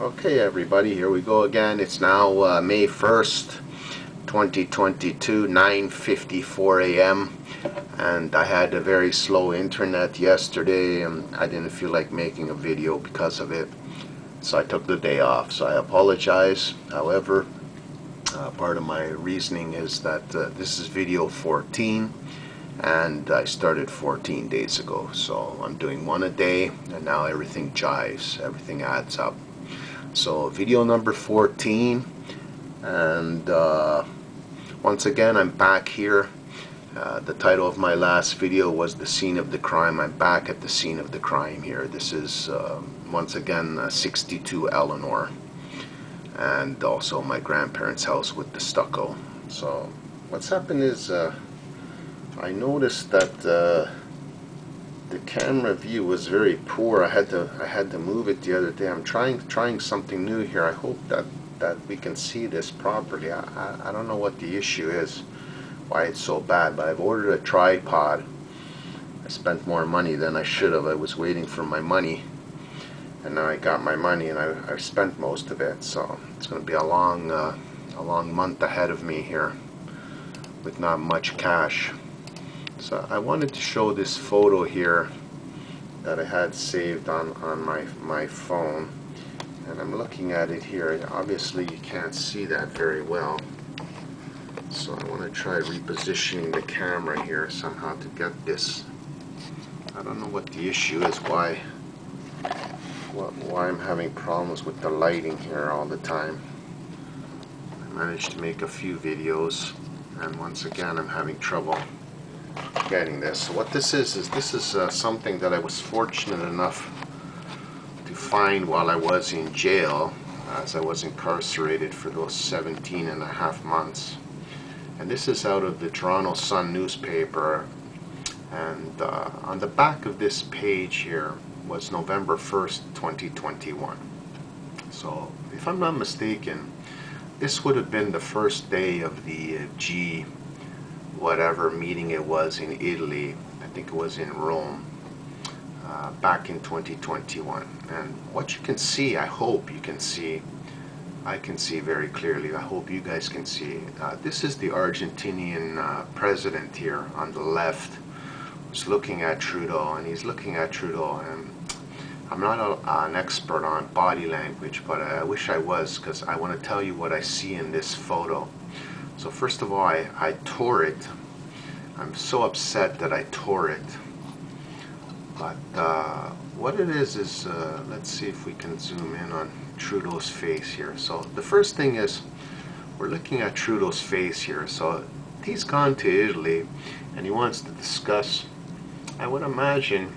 Okay, everybody, here we go again. It's now May 1st, 2022, 9:54 a.m. and I had a very slow internet yesterday and I didn't feel like making a video because of it, so I took the day off. So I apologize. However, part of my reasoning is that this is video 14 and I started 14 days ago, so I'm doing one a day and now everything jives, everything adds up. So video number 14, and once again I'm back here. The title of my last video was The Scene of the Crime. I'm back at the scene of the crime here. This is once again 62 Eleanor, and also my grandparents' house with the stucco. So what's happened is I noticed that the camera view was very poor. I had to move it the other day. I'm trying something new here. I hope that we can see this properly. I don't know what the issue is, why it's so bad, but I've ordered a tripod. I spent more money than I should have. I was waiting for my money, and now I got my money and I spent most of it. So it's going to be a long month ahead of me here with not much cash. So I wanted to show this photo here that I had saved on my phone, and I'm looking at it here. Obviously you can't see that very well, so I want to try repositioning the camera here somehow to get this. I don't know what the issue is, why I'm having problems with the lighting here all the time. I managed to make a few videos and once again I'm having trouble getting this. So what this is something that I was fortunate enough to find while I was in jail, as I was incarcerated for those 17.5 months. And this is out of the Toronto Sun newspaper, and on the back of this page here was November 1st, 2021. So if I'm not mistaken, this would have been the first day of the G whatever meeting it was in Italy. I think it was in Rome, back in 2021. And what you can see, I hope you can see, I can see very clearly, I hope you guys can see, this is the Argentinian president here on the left, who's looking at Trudeau, and he's looking at Trudeau. And I'm not an expert on body language, but I wish I was, because I want to tell you what I see in this photo. So first of all, I tore it. I'm so upset that I tore it. But what it is let's see if we can zoom in on Trudeau's face here. So the first thing is, we're looking at Trudeau's face here. So he's gone to Italy and he wants to discuss, I would imagine,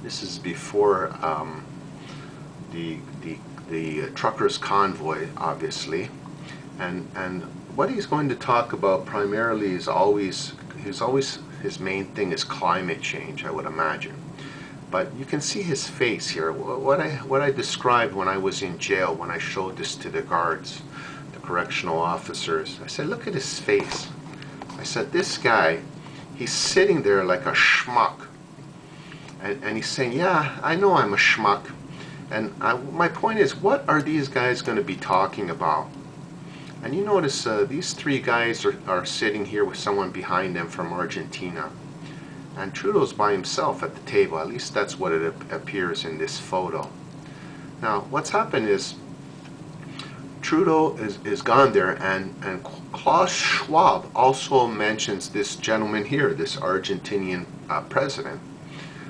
this is before the truckers' convoy, obviously, and what he's going to talk about primarily is his main thing is climate change, I would imagine. But you can see his face here. What I described when I was in jail, when I showed this to the guards, the correctional officers, I said, look at his face. I said, this guy, he's sitting there like a schmuck, and he's saying, yeah, I know I'm a schmuck. And my point is, what are these guys going to be talking about? And you notice these three guys are sitting here with someone behind them from Argentina. And Trudeau's by himself at the table. At least that's what it appears in this photo. Now, what's happened is Trudeau is gone there, and Klaus Schwab also mentions this gentleman here, this Argentinian president.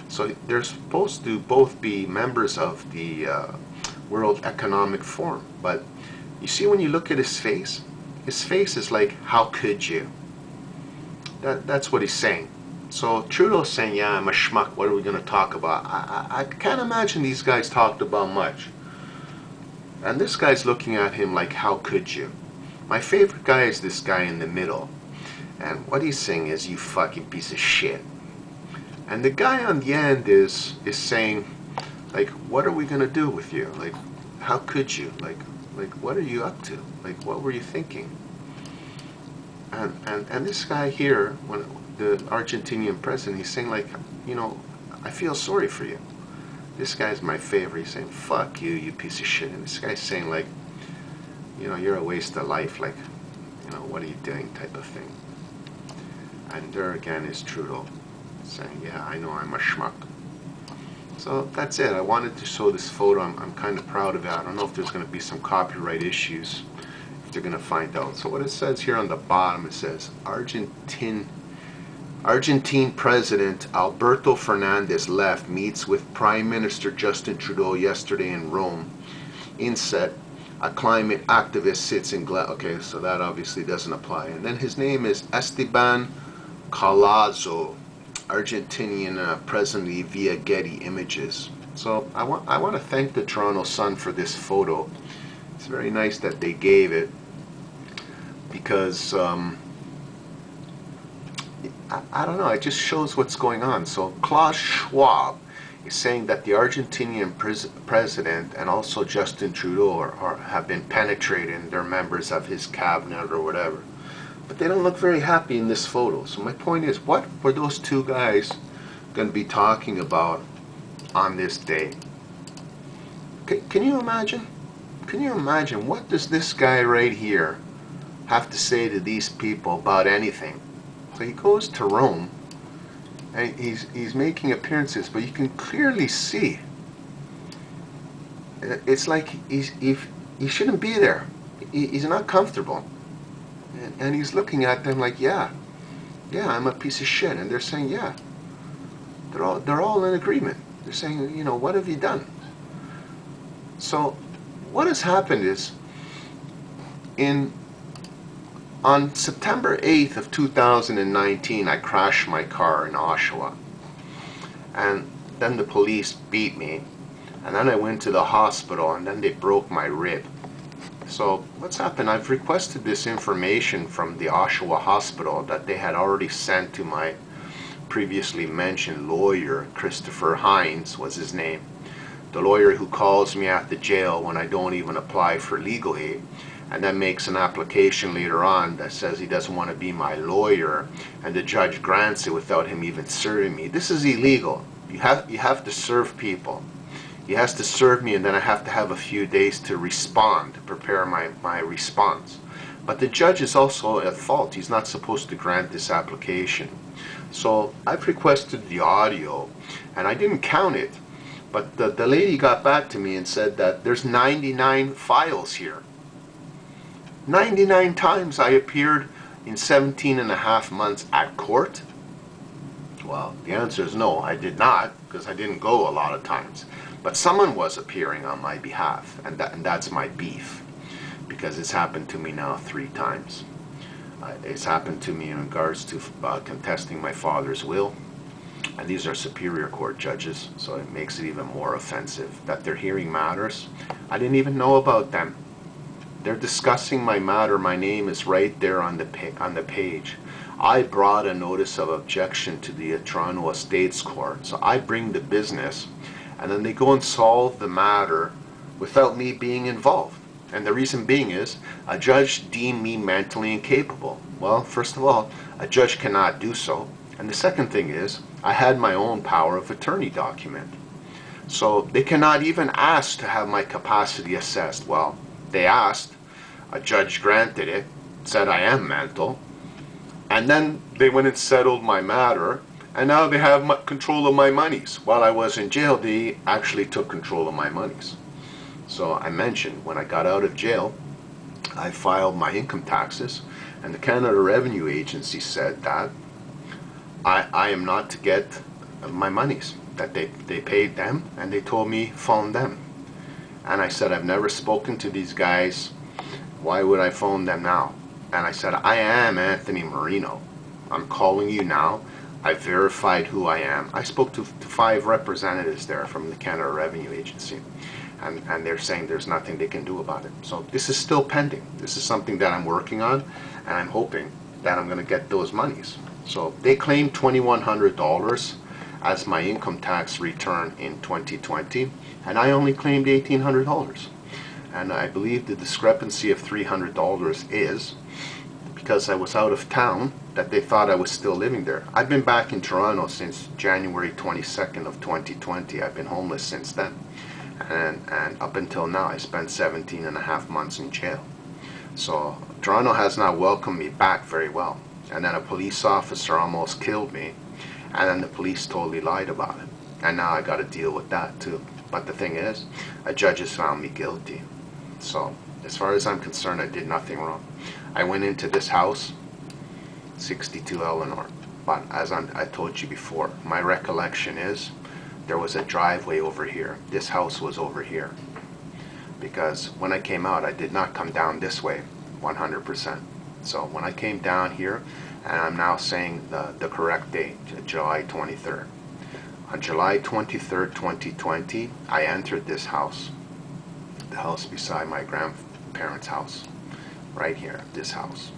So they're supposed to both be members of the World Economic Forum. But you see, when you look at his face is like, how could you? That's what he's saying. So Trudeau's saying, yeah, I'm a schmuck, what are we going to talk about? I can't imagine these guys talked about much. And this guy's looking at him like, how could you? My favorite guy is this guy in the middle. And what he's saying is, you fucking piece of shit. And the guy on the end is saying, like, what are we going to do with you? Like, how could you? Like, what are you up to? Like, what were you thinking? And this guy here, when the Argentinian president, he's saying, like, you know, I feel sorry for you. This guy's my favorite. He's saying, fuck you, you piece of shit. And this guy's saying, like, you know, you're a waste of life. Like, you know, what are you doing type of thing. And there again is Trudeau saying, yeah, I know I'm a schmuck. So that's it. I wanted to show this photo. I'm kind of proud of it. I don't know if there's going to be some copyright issues, if they're going to find out. So what it says here on the bottom, it says, Argentine President Alberto Fernandez left meets with Prime Minister Justin Trudeau yesterday in Rome. Inset, a climate activist sits in okay, so that obviously doesn't apply. And then his name is Esteban Colazo, Argentinian presently via Getty Images. So I want to thank the Toronto Sun for this photo. It's very nice that they gave it, because I don't know, it just shows what's going on. So Klaus Schwab is saying that the Argentinian president and also Justin Trudeau have been penetrating. They're members of his cabinet or whatever. But they don't look very happy in this photo. So my point is, what were those two guys going to be talking about on this day? Can you imagine? Can you imagine? What does this guy right here have to say to these people about anything? So he goes to Rome, and he's making appearances, but you can clearly see it's like he shouldn't be there. He's not comfortable, and he's looking at them like, yeah, I'm a piece of shit, and they're saying, yeah, they're all in agreement. They're saying, you know, what have you done? So what has happened is, on September 8th of 2019, I crashed my car in Oshawa, and then the police beat me, and then I went to the hospital, and then they broke my rib. So what's happened, I've requested this information from the Oshawa hospital that they had already sent to my previously mentioned lawyer. Christopher Hines was his name, the lawyer who calls me at the jail when I don't even apply for legal aid, and then makes an application later on that says he doesn't want to be my lawyer, and the judge grants it without him even serving me. This is illegal. You have to serve people. He has to serve me, and then I have to have a few days to respond, to prepare my response. But the judge is also at fault. He's not supposed to grant this application. So I've requested the audio, and I didn't count it, but the lady got back to me and said that there's 99 files here. 99 times I appeared in 17 and a half months at court? Well, the answer is no, I did not, because I didn't go a lot of times. But someone was appearing on my behalf, and that's my beef, because it's happened to me now 3 times. It's happened to me in regards to contesting my father's will, and these are Superior Court judges, so it makes it even more offensive that they're hearing matters. I didn't even know about them. They're discussing my matter. My name is right there on the page. I brought a notice of objection to the Toronto Estates Court. So I bring the business, and then they go and solve the matter without me being involved. And the reason being is, a judge deemed me mentally incapable. Well, first of all, a judge cannot do so. And the second thing is, I had my own power of attorney document. So they cannot even ask to have my capacity assessed. Well, they asked, a judge granted it, said I am mental, and then they went and settled my matter, and now they have control of my monies. While I was in jail, they actually took control of my monies. So I mentioned, when I got out of jail, I filed my income taxes, and the Canada Revenue Agency said that I am not to get my monies, that they paid them, and they told me phone them. And I said, I've never spoken to these guys. Why would I phone them now? And I said, I am Anthony Marino. I'm calling you now. I verified who I am. I spoke to 5 representatives there from the Canada Revenue Agency. And they're saying there's nothing they can do about it. So this is still pending. This is something that I'm working on, and I'm hoping that I'm going to get those monies. So they claimed $2,100 as my income tax return in 2020, and I only claimed $1,800. And I believe the discrepancy of $300 is because I was out of town that they thought I was still living there. I've been back in Toronto since January 22nd of 2020. I've been homeless since then. And up until now, I spent 17 and a half months in jail. So Toronto has not welcomed me back very well. And then a police officer almost killed me. And then the police totally lied about it. And now I got to deal with that too. But the thing is, a judge has found me guilty. So as far as I'm concerned, I did nothing wrong. I went into this house, 62 Eleanor. But as I told you before, my recollection is there was a driveway over here. This house was over here. Because when I came out, I did not come down this way, 100%. So when I came down here, and I'm now saying the correct date, July 23rd. On July 23rd, 2020, I entered this house, the house beside my grandparents' house, right here, this house.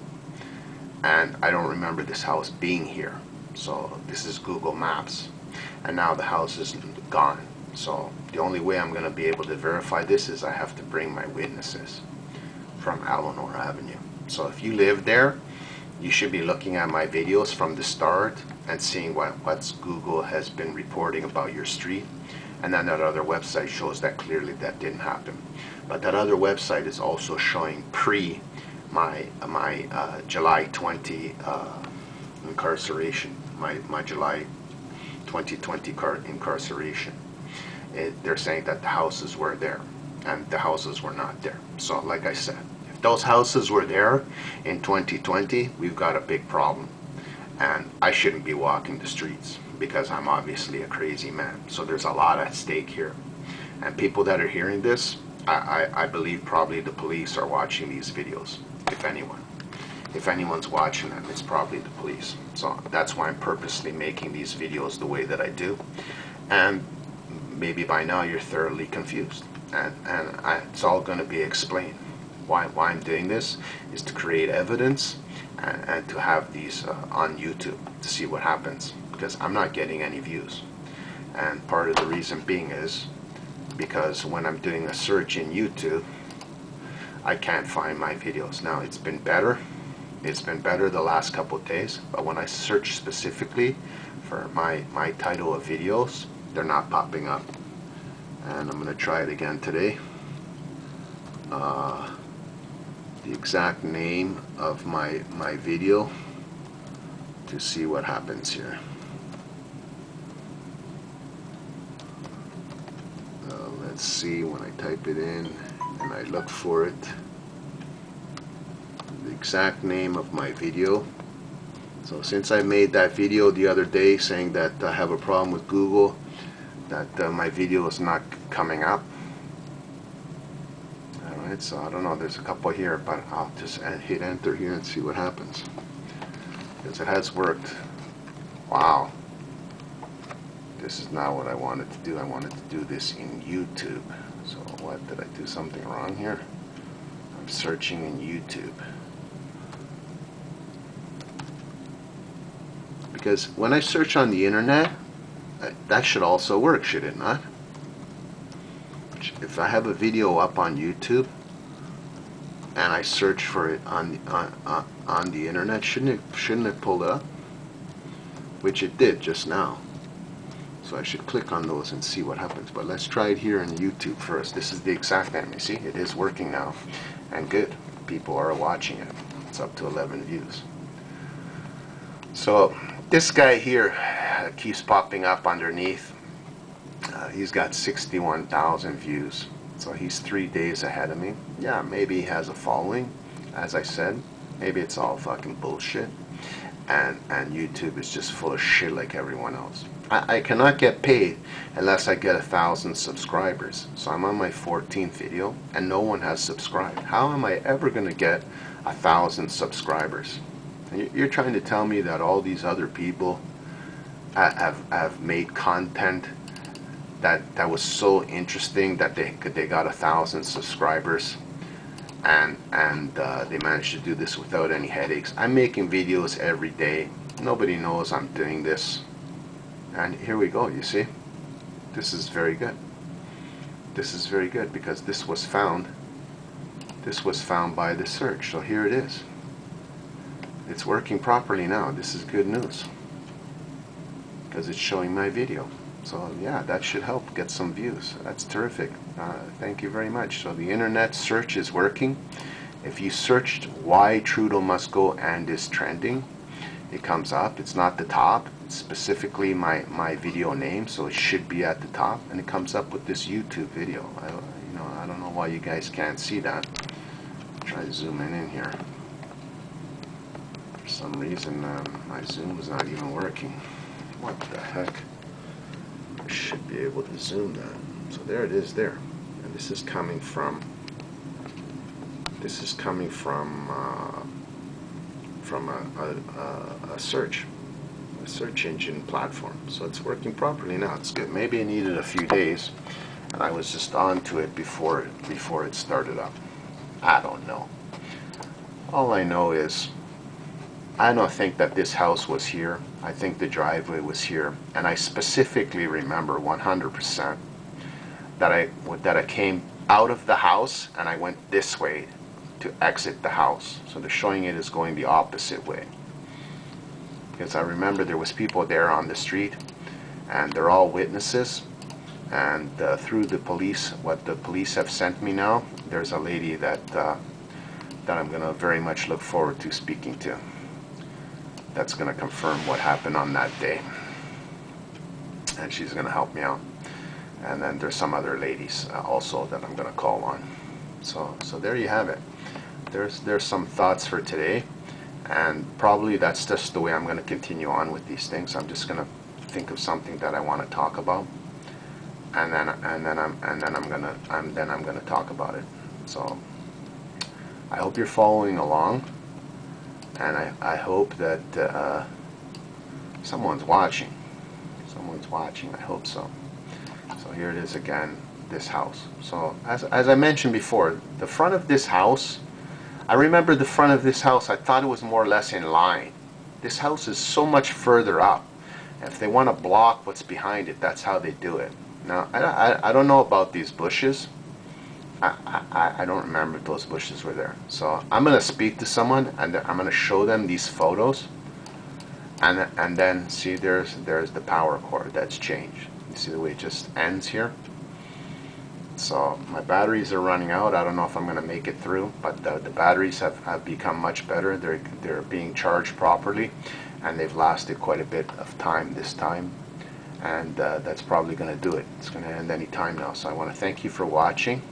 And I don't remember this house being here. So this is Google Maps. And now the house is gone. So the only way I'm going to be able to verify this is I have to bring my witnesses from Eleanor Avenue. So if you live there, you should be looking at my videos from the start and seeing what Google has been reporting about your street. And then that other website shows that clearly that didn't happen. But that other website is also showing pre my July 20 incarceration, my July 2020 incarceration. They're saying that the houses were there, and the houses were not there. So like I said, if those houses were there in 2020, we've got a big problem. And I shouldn't be walking the streets because I'm obviously a crazy man. So there's a lot at stake here. And people that are hearing this, I believe probably the police are watching these videos, if anyone. If anyone's watching them, it's probably the police. So that's why I'm purposely making these videos the way that I do. And maybe by now you're thoroughly confused. And it's all going to be explained. Why I'm doing this is to create evidence and to have these on YouTube to see what happens. Because I'm not getting any views. And part of the reason being is because when I'm doing a search in YouTube, I can't find my videos. Now it's been better. It's been better the last couple of days, but when I search specifically for my title of videos, they're not popping up. And I'm going to try it again today. The exact name of my video to see what happens here. Let's see when I type it in and I look for it. The exact name of my video. So since I made that video the other day saying that I have a problem with Google, that my video is not coming up. Alright, so I don't know, there's a couple here, but I'll just hit enter here and see what happens. Because it has worked. Wow. This is not what I wanted to do. I wanted to do this in YouTube. So what, did I do something wrong here? I'm searching in YouTube. Because when I search on the internet, that should also work, should it not? If I have a video up on YouTube and I search for it on the internet, shouldn't it pull up? Which it did just now. So I should click on those and see what happens. But let's try it here in YouTube first. This is the exact name. You see, it is working now. And good. People are watching it. It's up to 11 views. So this guy here keeps popping up underneath. He's got 61,000 views. So he's 3 days ahead of me. Yeah, maybe he has a following. As I said, maybe it's all fucking bullshit. And YouTube is just full of shit like everyone else. I cannot get paid unless I get 1,000 subscribers. So I'm on my 14th video and no one has subscribed. How am I ever going to get 1,000 subscribers? You're trying to tell me that all these other people have made content that was so interesting that they got 1,000 subscribers and they managed to do this without any headaches. I'm making videos every day. Nobody knows I'm doing this. And here we go, you see? This is very good. This is very good because this was found by the search. So here it is. it's working properly now. This is good news because it's showing my video. So yeah, that should help get some views. That's terrific. Thank you very much. So the internet search is working. If you searched why Trudeau must go and is trending, it comes up. It's not the top. It's specifically my video name, so it should be at the top, and it comes up with this YouTube video. I don't know why you guys can't see that. Try zooming in here. For some reason, my zoom is not even working. What the heck? I should be able to zoom that. So there it is there, and this is coming from a search engine platform. So it's working properly now. It's good. Maybe it needed a few days, and I was just onto it before it started up. I don't know. All I know is I don't think that this house was here. I think the driveway was here, and I specifically remember 100% that I came out of the house and I went this way to exit the house. So they're showing it as going the opposite way, because I remember there was people there on the street, and they're all witnesses. And through the police, what the police have sent me now, there's a lady that I'm going to very much look forward to speaking to. That's going to confirm what happened on that day, and she's going to help me out. And then there's some other ladies also that I'm going to call on. So there you have it. There's some thoughts for today, and probably that's just the way I'm going to continue on with these things. I'm just going to think of something that I want to talk about, and then I'm going to talk about it. So I hope you're following along, and I hope that someone's watching. Someone's watching. I hope so. So here it is again, this house. So as I mentioned before, the front of this house, I remember the front of this house, I thought it was more or less in line. This house is so much further up. If they want to block what's behind it, that's how they do it. Now, I don't know about these bushes. I don't remember if those bushes were there. So I'm going to speak to someone, and I'm going to show them these photos, and then see there's the power cord that's changed. You see the way it just ends here? So my batteries are running out. I don't know if I'm going to make it through, but the batteries have become much better. They're being charged properly, and they've lasted quite a bit of time this time, and that's probably going to do it. It's going to end any time now. So I want to thank you for watching,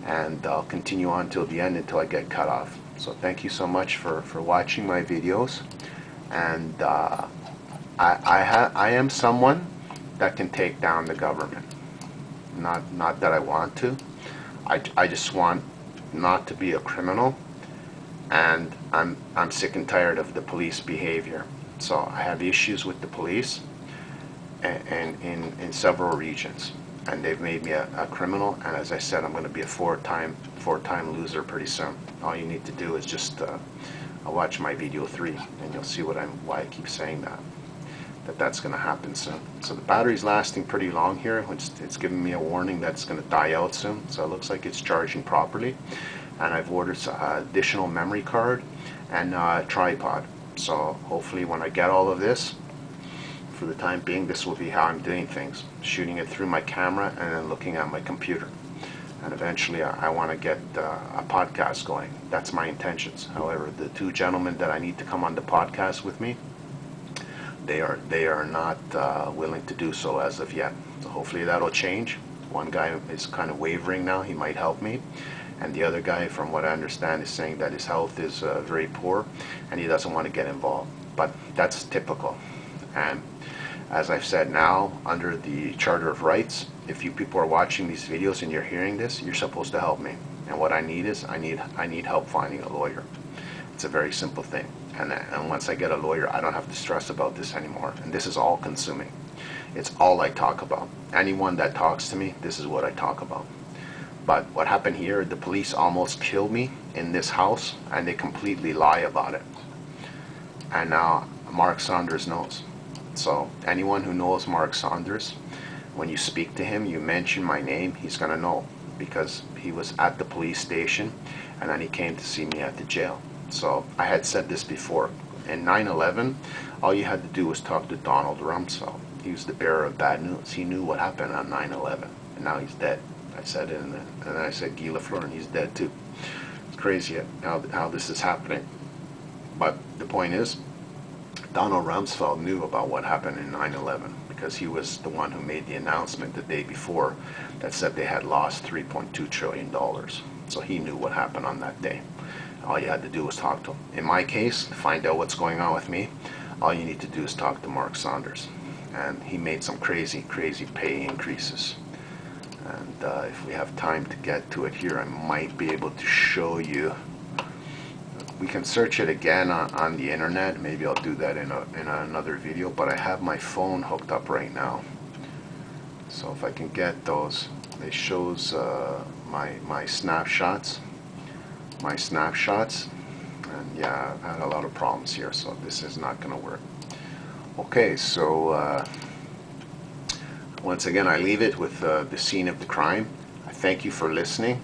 and I'll continue on till the end until I get cut off. So thank you so much for watching my videos, and I am someone that can take down the government. Not that I want to. I just want not to be a criminal, and I'm sick and tired of the police behavior. So I have issues with the police, and in several regions, and they've made me a criminal. And as I said, I'm going to be a four-time loser pretty soon. All you need to do is just watch my video 3, and you'll see why I keep saying that's going to happen soon. So the battery's lasting pretty long here. It's giving me a warning that it's going to die out soon. So it looks like it's charging properly. And I've ordered additional memory card and a tripod. So hopefully when I get all of this, for the time being, this will be how I'm doing things. Shooting it through my camera and then looking at my computer. And eventually I want to get a podcast going. That's my intentions. However, the 2 gentlemen that I need to come on the podcast with me, they are not willing to do so as of yet. So hopefully that'll change. One guy is kind of wavering now. He might help me. And the other guy, from what I understand, is saying that his health is very poor and he doesn't want to get involved. But that's typical. And as I've said now, under the Charter of Rights, if you people are watching these videos and you're hearing this, you're supposed to help me. And what I need is I need help finding a lawyer. It's a very simple thing. And once I get a lawyer, I don't have to stress about this anymore. And this is all consuming. It's all I talk about. Anyone that talks to me, this is what I talk about. But what happened here, the police almost killed me in this house, and they completely lie about it. And now Mark Saunders knows. So anyone who knows Mark Saunders, when you speak to him, you mention my name, he's going to know, because he was at the police station, and then he came to see me at the jail. So I had said this before. In 9/11, all you had to do was talk to Donald Rumsfeld. He was the bearer of bad news. He knew what happened on 9/11, and now he's dead. I said it, and then I said Guy Lafleur, and he's dead too. It's crazy how this is happening. But the point is, Donald Rumsfeld knew about what happened in 9/11 because he was the one who made the announcement the day before that said they had lost $3.2 trillion. So he knew what happened on that day. All you had to do was talk to him. In my case, to find out what's going on with me, all you need to do is talk to Mark Saunders. And he made some crazy, crazy pay increases. And if we have time to get to it here, I might be able to show you. We can search it again on the internet. Maybe I'll do that in another video, but I have my phone hooked up right now. So if I can get those, it shows my snapshots. And yeah, I've had a lot of problems here, so this is not going to work. Okay, so once again, I leave it with the scene of the crime. I thank you for listening.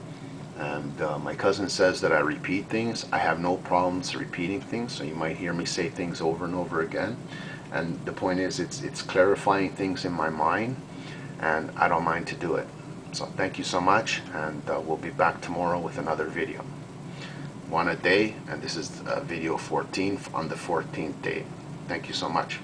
And my cousin says that I repeat things. I have no problems repeating things, so you might hear me say things over and over again. And the point is, it's clarifying things in my mind, and I don't mind to do it. So thank you so much, and we'll be back tomorrow with another video. One a day, and this is video 14 on the 14th day. Thank you so much.